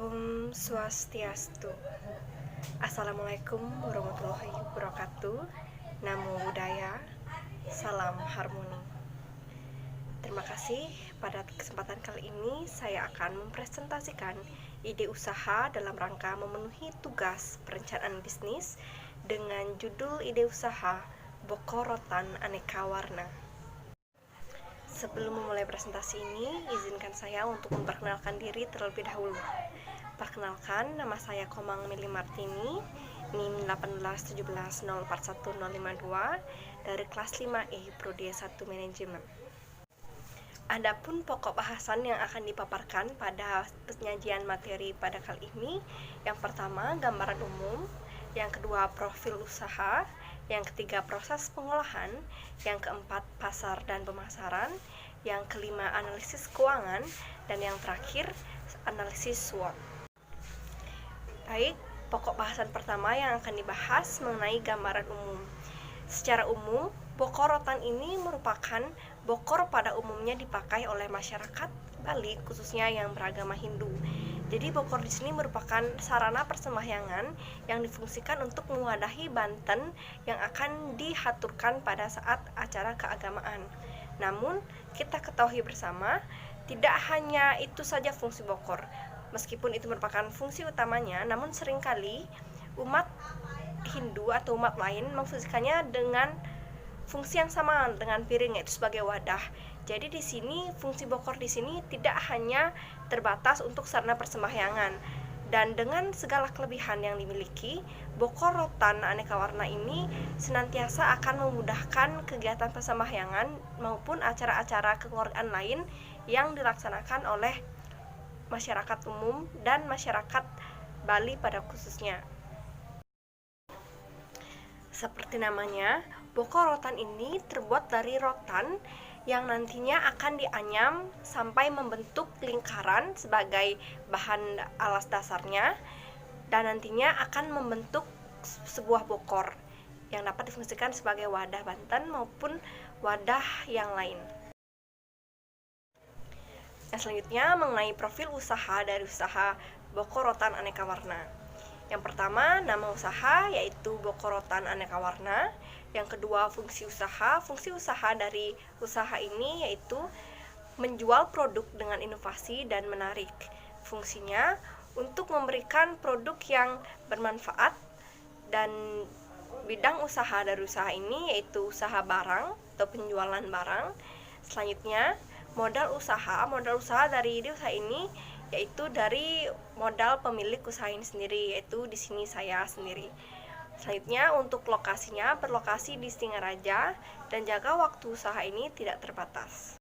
Om Swastiastu. Assalamualaikum warahmatullahi wabarakatuh. Namo Buddhaya. Salam harmoni. Terima kasih. Pada kesempatan kali ini saya akan mempresentasikan ide usaha dalam rangka memenuhi tugas perencanaan bisnis dengan judul ide usaha Bokor Rotan Aneka Warna. Sebelum memulai presentasi ini, izinkan saya untuk memperkenalkan diri terlebih dahulu. Perkenalkan, nama saya Komang Mili Martini, NIM 181704152 dari kelas 5E Prodi S1 Manajemen. Adapun pokok bahasan yang akan dipaparkan pada penyajian materi pada kali ini, yang pertama gambaran umum, yang kedua profil usaha, yang ketiga proses pengolahan, yang keempat pasar dan pemasaran, yang kelima analisis keuangan, dan yang terakhir analisis SWOT. Baik, pokok bahasan pertama yang akan dibahas mengenai gambaran umum. Secara umum, bokor rotan ini merupakan bokor pada umumnya dipakai oleh masyarakat Bali, khususnya yang beragama Hindu. Jadi bokor di sini merupakan sarana persembahyangan yang difungsikan untuk mewadahi banten yang akan dihaturkan pada saat acara keagamaan. Namun, kita ketahui bersama, tidak hanya itu saja fungsi bokor. Meskipun itu merupakan fungsi utamanya, namun seringkali umat Hindu atau umat lain memfungsikannya dengan fungsi yang sama dengan piring, yaitu sebagai wadah. Jadi di sini fungsi bokor di sini tidak hanya terbatas untuk sarana persembahyangan, dan dengan segala kelebihan yang dimiliki, bokor rotan aneka warna ini senantiasa akan memudahkan kegiatan persembahyangan maupun acara-acara kekeluargaan lain yang dilaksanakan oleh masyarakat umum dan masyarakat Bali pada khususnya. Seperti namanya, bokor rotan ini terbuat dari rotan yang nantinya akan dianyam sampai membentuk lingkaran sebagai bahan alas dasarnya, dan nantinya akan membentuk sebuah bokor yang dapat difungsikan sebagai wadah banten maupun wadah yang lain. Yang selanjutnya mengenai profil usaha dari usaha bokor rotan aneka warna. Yang pertama, nama usaha yaitu bokor rotan aneka warna. Yang kedua, fungsi usaha. Fungsi usaha dari usaha ini yaitu menjual produk dengan inovasi dan menarik. Fungsinya untuk memberikan produk yang bermanfaat, dan bidang usaha dari usaha ini yaitu usaha barang atau penjualan barang. Selanjutnya, modal usaha. Modal usaha dari usaha ini yaitu dari modal pemilik usaha ini sendiri, yaitu di sini saya sendiri. Selanjutnya, untuk lokasinya berlokasi di Singaraja dan jaga waktu usaha ini tidak terbatas.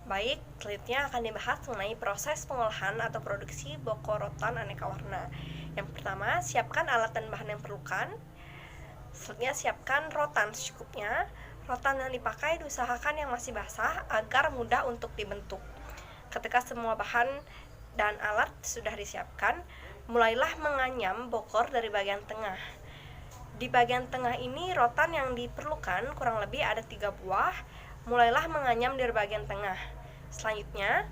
Baik, selanjutnya akan dibahas mengenai proses pengolahan atau produksi bokor rotan aneka warna. Yang pertama, siapkan alat dan bahan yang diperlukan. Selanjutnya, siapkan rotan secukupnya. Rotan yang dipakai diusahakan yang masih basah agar mudah untuk dibentuk. Ketika semua bahan dan alat sudah disiapkan, mulailah menganyam bokor dari bagian tengah. Di bagian tengah ini rotan yang diperlukan kurang lebih ada 3 buah. Mulailah menganyam dari bagian tengah. Selanjutnya,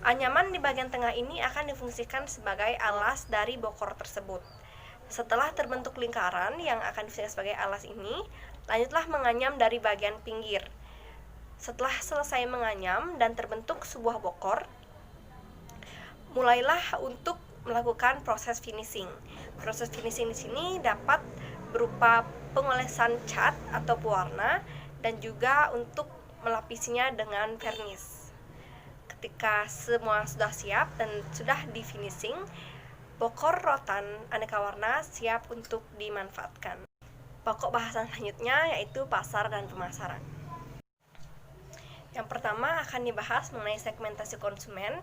anyaman di bagian tengah ini akan difungsikan sebagai alas dari bokor tersebut. Setelah terbentuk lingkaran yang akan difungsikan sebagai alas ini, lanjutlah menganyam dari bagian pinggir. Setelah selesai menganyam dan terbentuk sebuah bokor, mulailah untuk melakukan proses finishing. Proses finishing di sini dapat berupa pengolesan cat atau pewarna dan juga untuk melapisinya dengan vernis. Ketika semua sudah siap dan sudah di finishing, bokor rotan aneka warna siap untuk dimanfaatkan. Pokok bahasan selanjutnya yaitu pasar dan pemasaran. Yang pertama akan dibahas mengenai segmentasi konsumen.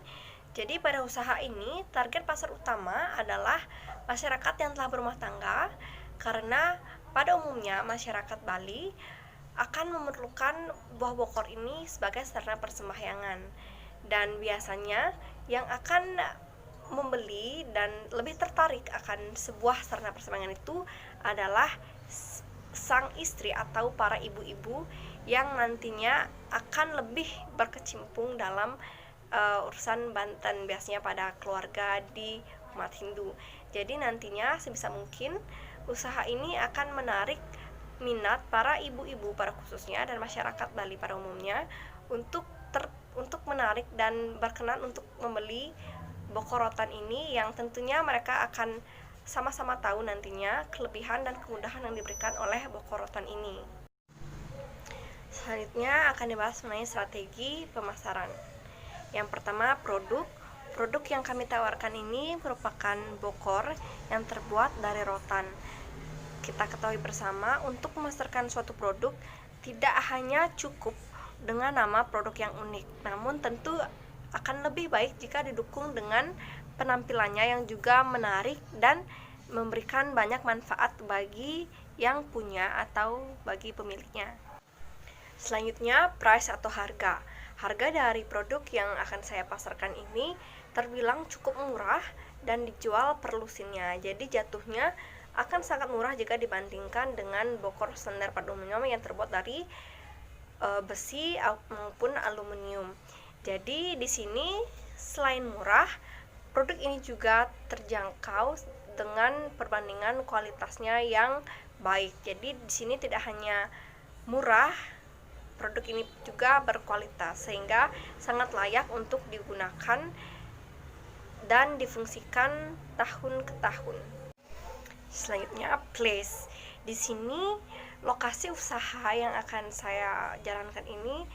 Jadi pada usaha ini, target pasar utama adalah masyarakat yang telah berumah tangga, karena pada umumnya masyarakat Bali akan memerlukan buah bokor ini sebagai sarana persembahyangan. Dan biasanya yang akan membeli dan lebih tertarik akan sebuah sarana persembahyangan itu adalah sang istri atau para ibu-ibu yang nantinya akan lebih berkecimpung dalam urusan Banten, biasanya pada keluarga di umat Hindu. Jadi nantinya sebisa mungkin usaha ini akan menarik minat para ibu-ibu pada khususnya dan masyarakat Bali pada umumnya untuk menarik dan berkenan untuk membeli bokorotan ini, yang tentunya mereka akan sama-sama tahu nantinya kelebihan dan kemudahan yang diberikan oleh bokorotan ini. Selanjutnya akan dibahas mengenai strategi pemasaran. Yang pertama, produk yang kami tawarkan ini merupakan bokor yang terbuat dari rotan. Kita ketahui bersama, untuk memasarkan suatu produk tidak hanya cukup dengan nama produk yang unik, namun tentu akan lebih baik jika didukung dengan penampilannya yang juga menarik dan memberikan banyak manfaat bagi yang punya atau bagi pemiliknya. Selanjutnya, price atau harga. Harga dari produk yang akan saya pasarkan ini terbilang cukup murah dan dijual per lusinnya. Jadi jatuhnya akan sangat murah jika dibandingkan dengan bokor standar pada umumnya yang terbuat dari besi maupun aluminium. Jadi di sini selain murah, produk ini juga terjangkau dengan perbandingan kualitasnya yang baik. Jadi di sini tidak hanya murah, produk ini juga berkualitas sehingga sangat layak untuk digunakan dan difungsikan tahun ke tahun. Selanjutnya, place. Di sini lokasi usaha yang akan saya jalankan ini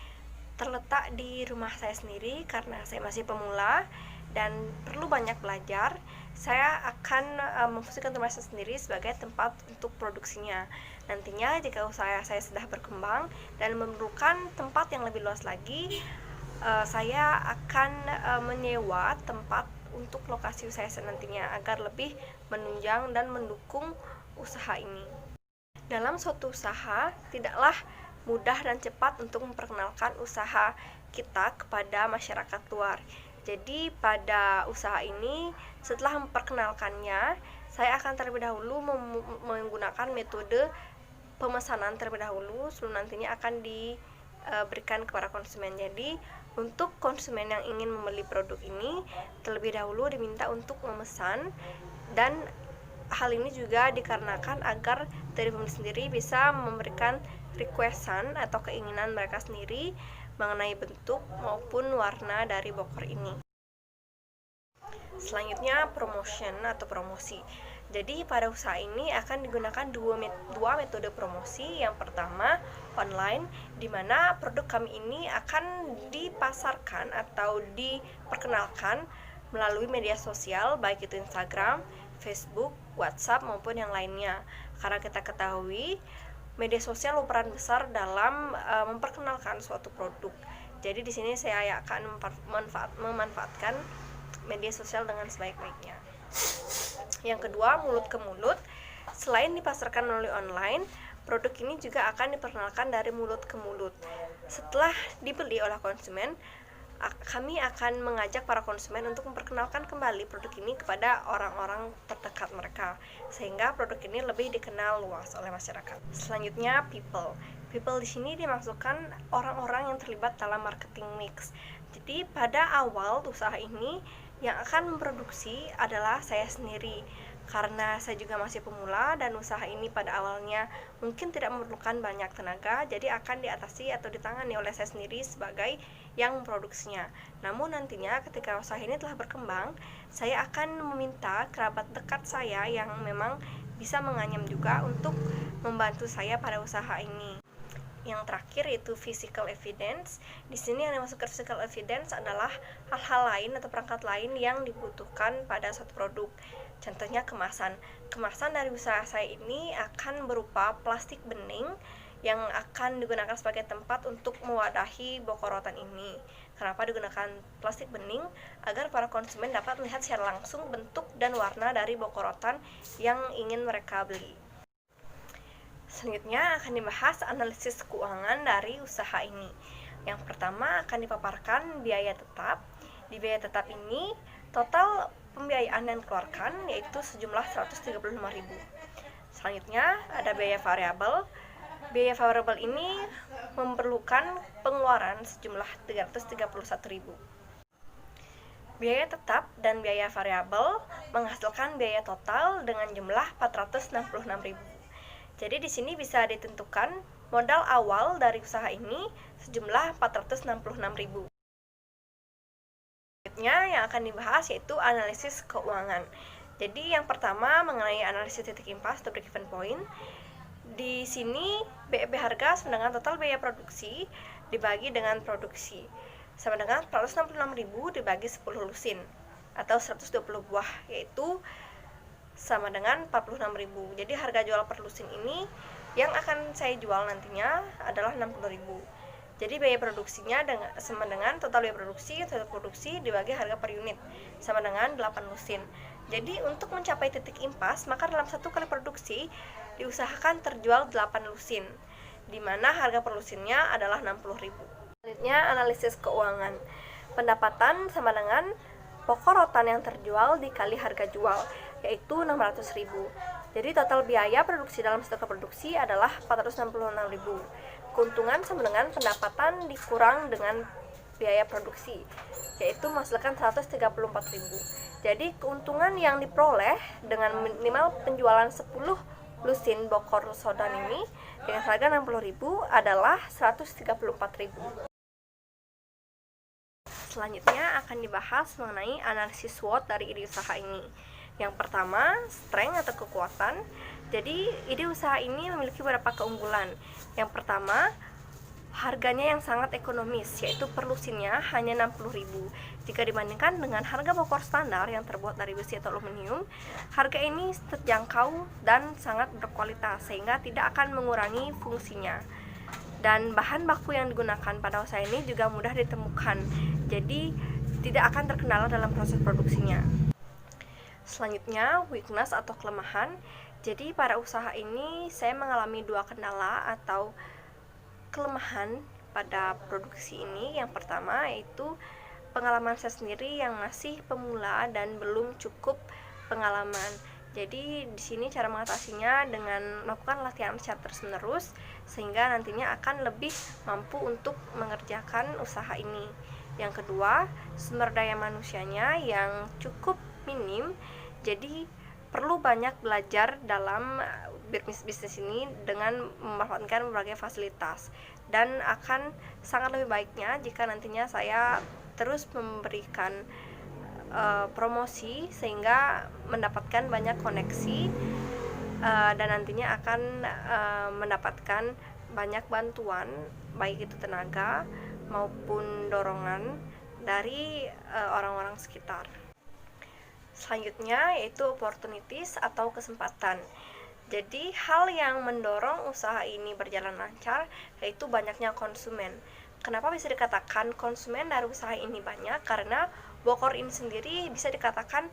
terletak di rumah saya sendiri karena saya masih pemula dan perlu banyak belajar. Saya akan memfungsikan rumah saya sendiri sebagai tempat untuk produksinya. Nantinya jika usaha saya sudah berkembang dan memerlukan tempat yang lebih luas lagi, saya akan menyewa tempat untuk lokasi usaha saya nantinya agar lebih menunjang dan mendukung usaha ini. Dalam suatu usaha tidaklah mudah dan cepat untuk memperkenalkan usaha kita kepada masyarakat luar. Jadi pada usaha ini setelah memperkenalkannya, saya akan terlebih dahulu menggunakan metode pemesanan terlebih dahulu sebelum nantinya akan diberikan kepada konsumen. Jadi untuk konsumen yang ingin membeli produk ini terlebih dahulu diminta untuk memesan, dan hal ini juga dikarenakan agar dari pembeli sendiri bisa memberikan requestan atau keinginan mereka sendiri mengenai bentuk maupun warna dari bokor ini. Selanjutnya, promotion atau promosi. Jadi pada usaha ini akan digunakan dua metode promosi. Yang pertama, online, di mana produk kami ini akan dipasarkan atau diperkenalkan melalui media sosial, baik itu Instagram, Facebook, WhatsApp maupun yang lainnya. Karena kita ketahui media sosial berperan besar dalam memperkenalkan suatu produk. Jadi di sini saya akan memanfaatkan media sosial dengan sebaik-baiknya. Yang kedua, mulut ke mulut. Selain dipasarkan melalui online, produk ini juga akan diperkenalkan dari mulut ke mulut. Setelah dibeli oleh konsumen, kami akan mengajak para konsumen untuk memperkenalkan kembali produk ini kepada orang-orang terdekat mereka, sehingga produk ini lebih dikenal luas oleh masyarakat. Selanjutnya, people. People di sini dimaksudkan orang-orang yang terlibat dalam marketing mix. Jadi pada awal usaha ini yang akan memproduksi adalah saya sendiri, karena saya juga masih pemula dan usaha ini pada awalnya mungkin tidak memerlukan banyak tenaga, jadi akan diatasi atau ditangani oleh saya sendiri sebagai yang memproduksinya. Namun nantinya ketika usaha ini telah berkembang, saya akan meminta kerabat dekat saya yang memang bisa menganyam juga untuk membantu saya pada usaha ini. Yang terakhir itu physical evidence. Di sini yang dimaksud physical evidence adalah hal-hal lain atau perangkat lain yang dibutuhkan pada suatu produk. Contohnya kemasan. Kemasan dari usaha saya ini akan berupa plastik bening yang akan digunakan sebagai tempat untuk mewadahi bokorotan ini. Kenapa digunakan plastik bening? Agar para konsumen dapat melihat secara langsung bentuk dan warna dari bokorotan yang ingin mereka beli. Selanjutnya akan dibahas analisis keuangan dari usaha ini. Yang pertama akan dipaparkan biaya tetap. Di biaya tetap ini total pembiayaan yang dikeluarkan yaitu sejumlah 135.000. Selanjutnya ada biaya variabel. Biaya variabel ini memerlukan pengeluaran sejumlah 331.000. Biaya tetap dan biaya variabel menghasilkan biaya total dengan jumlah 466.000. Jadi di sini bisa ditentukan modal awal dari usaha ini sejumlah 466.000. Selanjutnya yang akan dibahas yaitu analisis keuangan. Jadi yang pertama mengenai analisis titik impas atau break even point. Di sini BEP harga sama dengan total biaya produksi dibagi dengan produksi sama dengan 466.000 dibagi 10 lusin atau 120 buah, yaitu sama dengan 46.000. Jadi harga jual per lusin ini yang akan saya jual nantinya adalah 60.000. Jadi biaya produksinya sama dengan total biaya produksi dibagi harga per unit sama dengan 8 lusin. Jadi untuk mencapai titik impas, maka dalam satu kali produksi diusahakan terjual 8 lusin, di mana harga per lusinnya adalah 60.000. Selanjutnya analisis keuangan. Pendapatan sama dengan pokok rotan yang terjual dikali harga jual, yaitu 600.000. Jadi total biaya produksi dalam satu kali produksi adalah 466.000. Keuntungan sama dengan pendapatan dikurang dengan biaya produksi, yaitu menghasilkan 134.000. Jadi keuntungan yang diperoleh dengan minimal penjualan 10 lusin bokor sodan ini dengan harga 60.000 adalah 134.000. Selanjutnya akan dibahas mengenai analisis SWOT dari ide usaha ini. Yang pertama, strength atau kekuatan. Jadi ide usaha ini memiliki beberapa keunggulan. Yang pertama, harganya yang sangat ekonomis, yaitu per lusinnya hanya 60.000. Jika dibandingkan dengan harga bokor standar yang terbuat dari besi atau aluminium, harga ini terjangkau dan sangat berkualitas sehingga tidak akan mengurangi fungsinya. Dan bahan baku yang digunakan pada usaha ini juga mudah ditemukan, jadi tidak akan terkendala dalam proses produksinya. Selanjutnya, weakness atau kelemahan. Jadi pada usaha ini saya mengalami dua kendala atau kelemahan pada produksi ini. Yang pertama yaitu pengalaman saya sendiri yang masih pemula dan belum cukup pengalaman. Jadi di sini cara mengatasinya dengan melakukan latihan secara terus-menerus sehingga nantinya akan lebih mampu untuk mengerjakan usaha ini. Yang kedua, sumber daya manusianya yang cukup minim. Jadi perlu banyak belajar dalam bisnis ini dengan memanfaatkan berbagai fasilitas, dan akan sangat lebih baiknya jika nantinya saya terus memberikan promosi sehingga mendapatkan banyak koneksi dan nantinya akan mendapatkan banyak bantuan baik itu tenaga maupun dorongan dari orang-orang sekitar. Selanjutnya yaitu opportunities atau kesempatan. Jadi hal yang mendorong usaha ini berjalan lancar yaitu banyaknya konsumen. Kenapa bisa dikatakan konsumen dari usaha ini banyak? Karena bokor ini sendiri bisa dikatakan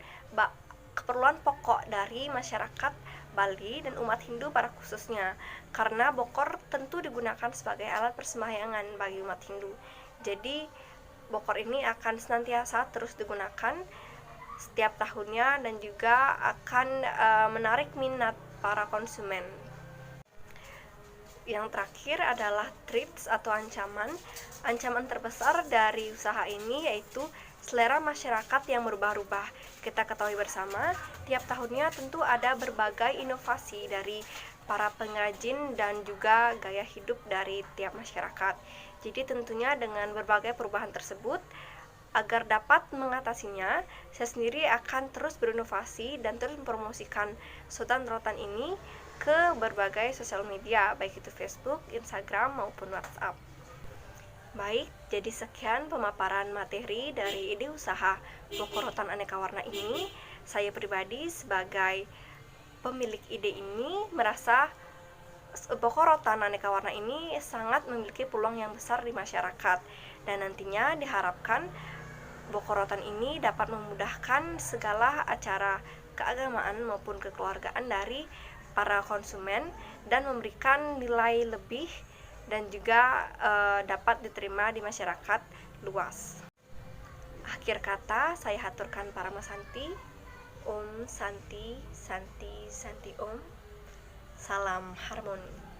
keperluan pokok dari masyarakat Bali dan umat Hindu pada khususnya, karena bokor tentu digunakan sebagai alat persembahyangan bagi umat Hindu. Jadi bokor ini akan senantiasa terus digunakan setiap tahunnya dan juga akan menarik minat para konsumen. Yang terakhir adalah threats atau ancaman. Ancaman terbesar dari usaha ini yaitu selera masyarakat yang berubah-ubah. Kita ketahui bersama, tiap tahunnya tentu ada berbagai inovasi dari para pengrajin dan juga gaya hidup dari tiap masyarakat. Jadi tentunya dengan berbagai perubahan tersebut, agar dapat mengatasinya, saya sendiri akan terus berinovasi dan terus mempromosikan sodan rotan ini ke berbagai sosial media, baik itu Facebook, Instagram, maupun WhatsApp. Baik, jadi sekian pemaparan materi dari ide usaha bokor rotan aneka warna ini. Saya pribadi sebagai pemilik ide ini merasa bokor rotan aneka warna ini sangat memiliki peluang yang besar di masyarakat, dan nantinya diharapkan bokor rotan ini dapat memudahkan segala acara keagamaan maupun kekeluargaan dari para konsumen dan memberikan nilai lebih dan juga dapat diterima di masyarakat luas. Akhir kata, saya haturkan para Santi. Om Santi, Santi, Santi Om. Salam harmoni.